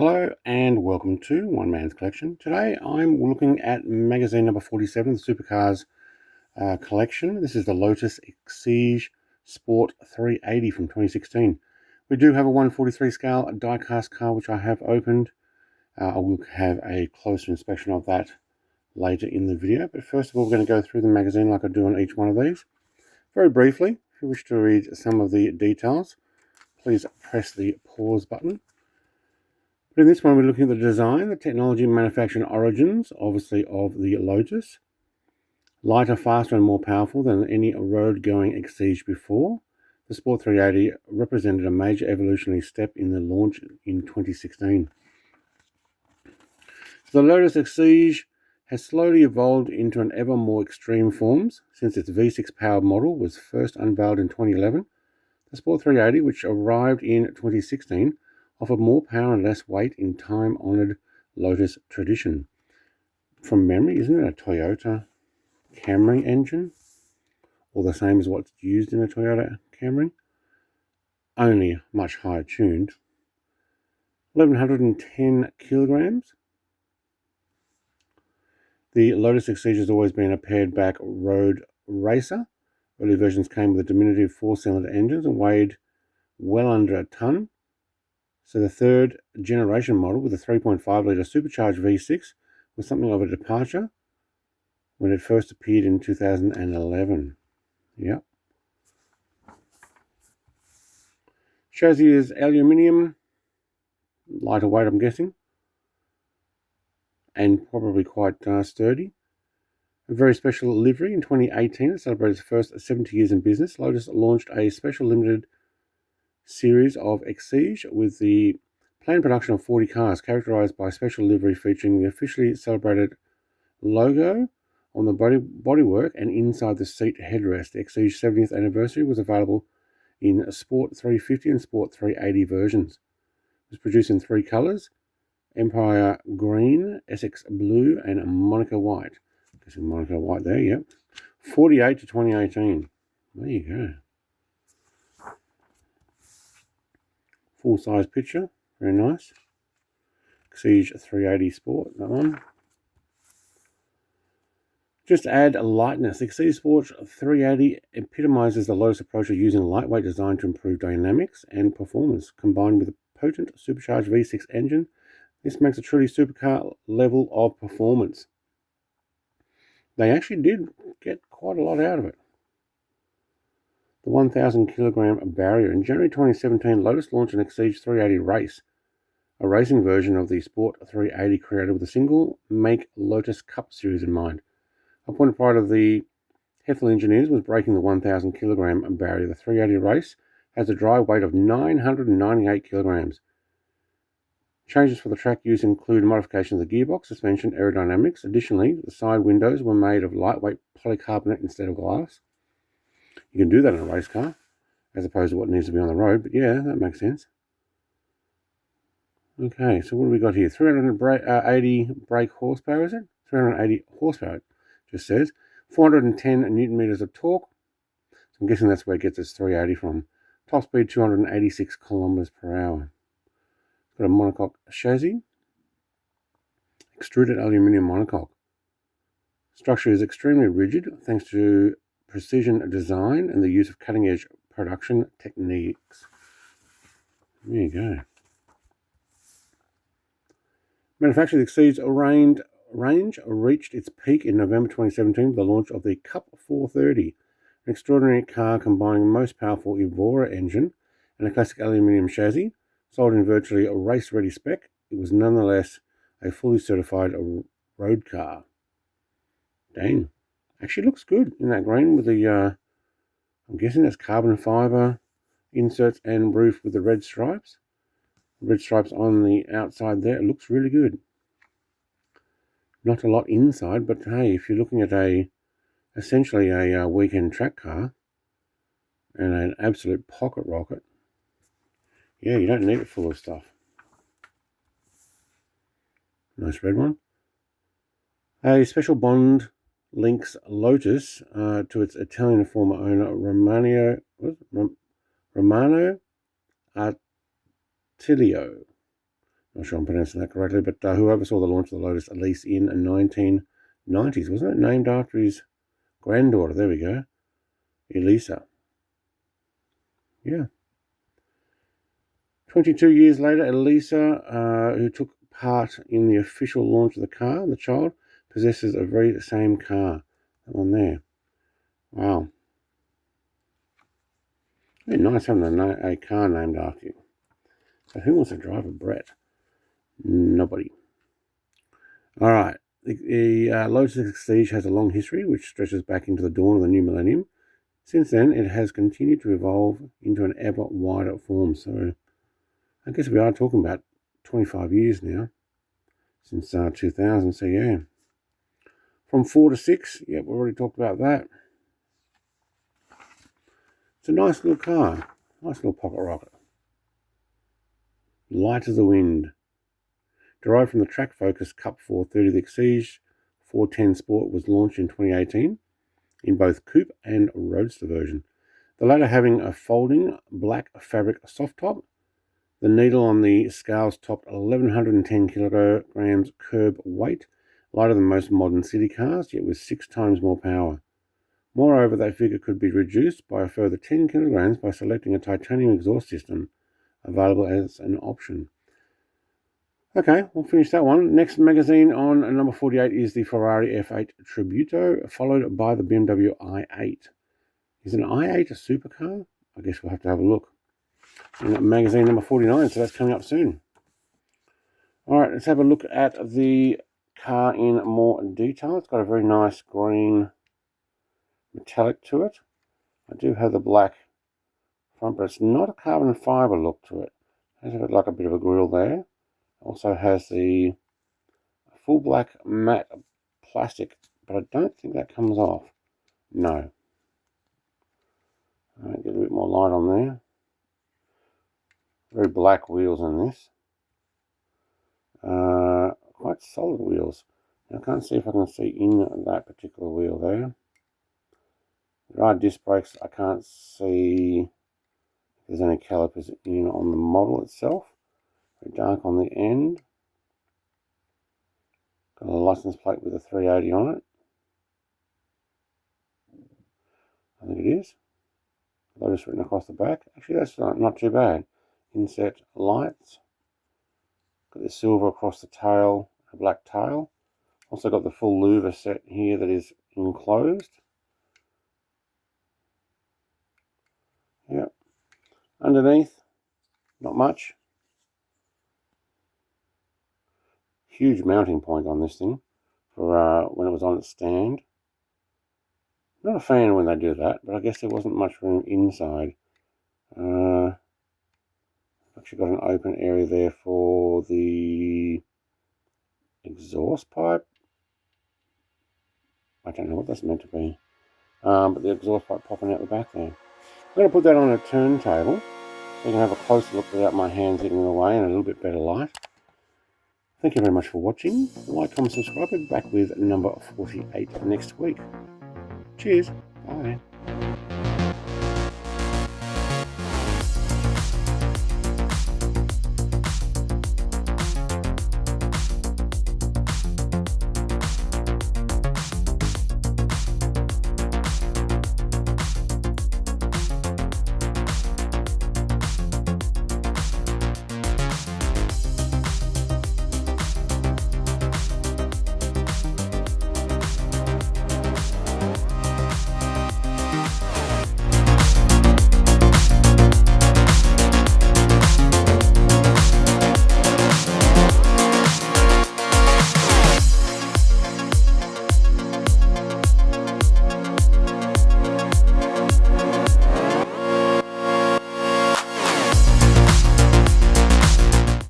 Hello and welcome to One Man's Collection. Today I'm looking at magazine number 47, the Supercars collection. This is the Lotus Exige Sport 380 from 2016. We do have a 143 scale diecast car which I have opened. I will have a closer inspection of that later in the video. But first of all, we're going to go through the magazine like I do on each one of these. Very briefly, if you wish to read some of the details, please press the pause button. But in this one, we're looking at the design, the technology, manufacturing origins, obviously, of the Lotus. Lighter, faster, and more powerful than any road-going Exige before, the Sport 380 represented a major evolutionary step in the launch in 2016. So the Lotus Exige has slowly evolved into an ever more extreme forms since its V6 powered model was first unveiled in 2011. The Sport 380, which arrived in 2016, offered more power and less weight in time-honoured Lotus tradition. From memory, isn't it a Toyota Camry engine? Or the same as what's used in a Toyota Camry? Only much higher tuned. 1,110 kilograms. The Lotus Exige has always been a pared-back road racer. Early versions came with a diminutive four-cylinder engines and weighed well under a tonne. So the third generation model with a 3.5-litre supercharged V6 was something of a departure when it first appeared in 2011. Yep. Chassis is aluminium, lighter weight I'm guessing, and probably quite sturdy. A very special livery in 2018. It celebrated its first 70 years in business. Lotus launched a special limited series of Exige with the planned production of 40 cars, characterized by special livery featuring the officially celebrated logo on the bodywork and inside the seat headrest. The Exige 70th anniversary was available in Sport 350 and Sport 380 versions. It was produced in three colors: Empire Green, Essex Blue, and Monaco White. Guessing Monaco White there, yep. 48 to 2018. There you go. Full-size picture, very nice. Exige 380 Sport, that one. Just to add lightness, Exige Sport 380 epitomizes the Lotus approach of using a lightweight design to improve dynamics and performance. Combined with a potent supercharged V6 engine, this makes a truly supercar level of performance. They actually did get quite a lot out of it. The 1,000 kilogram barrier. In January 2017, Lotus launched an Exige 380 race, a racing version of the Sport 380 created with a single make Lotus Cup series in mind. A point of pride of the Hethel engineers was breaking the 1,000 kilogram barrier. The 380 race has a dry weight of 998 kilograms. Changes for the track use include modifications of the gearbox, suspension, aerodynamics. Additionally, the side windows were made of lightweight polycarbonate instead of glass. You can do that in a race car, as opposed to what needs to be on the road, but yeah, that makes sense. Okay, so what do we got here? 380 brake horsepower, is it? 380 horsepower, it just says. 410 newton meters of torque. So I'm guessing that's where it gets its 380 from. Top speed 286 kilometers per hour. It's got a monocoque chassis. Extruded aluminium monocoque. Structure is extremely rigid thanks to precision design and the use of cutting-edge production techniques. There you go. Manufacturing Exige range reached its peak in November 2017 with the launch of the Cup 430, an extraordinary car combining the most powerful Evora engine and a classic aluminium chassis. Sold in virtually a race-ready spec, it was nonetheless a fully certified road car. Dang. Actually looks good in that green with the, I'm guessing that's carbon fiber inserts and roof with the red stripes. Red stripes on the outside there. It looks really good. Not a lot inside, but hey, if you're looking at essentially a weekend track car and an absolute pocket rocket, yeah, you don't need it full of stuff. Nice red one. A special bond links Lotus to its Italian former owner Romano Attilio. Not sure I'm pronouncing that correctly, but who oversaw the launch of the Lotus Elise in the 1990s. Wasn't it named after his granddaughter? There we go. Elisa. Yeah. 22 years later, Elisa, who took part in the official launch of the car, the child, possesses a very same car. That one there. Wow. Very nice having a car named after you. So who wants to drive a Brett? Nobody. All right. The Lotus Exige has a long history, which stretches back into the dawn of the new millennium. Since then, it has continued to evolve into an ever wider form. So I guess we are talking about 25 years now, since 2000. So yeah. From 4 to 6, yeah, we already talked about that. It's a nice little car. Nice little pocket rocket. Light as the wind. Derived from the track-focused Cup 430, the Exige 410 Sport was launched in 2018 in both coupe and roadster version. The latter having a folding black fabric soft top. The needle on the scales topped 1,110 kilograms curb weight, lighter than most modern city cars, yet with 6 times more power. Moreover, that figure could be reduced by a further 10 kilograms by selecting a titanium exhaust system, available as an option. Okay, we'll finish that one. Next magazine on number 48 is the Ferrari F8 Tributo, followed by the BMW i8. Is an i8 a supercar? I guess we'll have to have a look. In magazine number 49, so that's coming up soon. All right, let's have a look at the car in more detail. It's got a very nice green metallic to it. I do have the black front, but it's not a carbon fiber look to it. It has like a bit of a grille there. Also has the full black matte plastic, but I don't think that comes off. No. All right, get a bit more light on there. Very black wheels in this. Quite solid wheels. I can't see if I can see in that particular wheel there. There are disc brakes. I can't see if there's any calipers in on the model itself. Very dark on the end. Got a license plate with a 380 on it. I think it is. Lotus written across the back. Actually, that's not too bad. Inset lights. Got the silver across the tail, a black tail. Also got the full louver set here that is enclosed. Yep. Underneath, not much. Huge mounting point on this thing for when it was on its stand. Not a fan when they do that, but I guess there wasn't much room inside. Actually got an open area there for the exhaust pipe. I don't know what that's meant to be. But the exhaust pipe popping out the back there. I'm going to put that on a turntable so you can have a closer look without my hands getting in the way and a little bit better light. Thank you very much for watching. Like, comment, subscribe. I'll be back with number 48 next week. Cheers. Bye.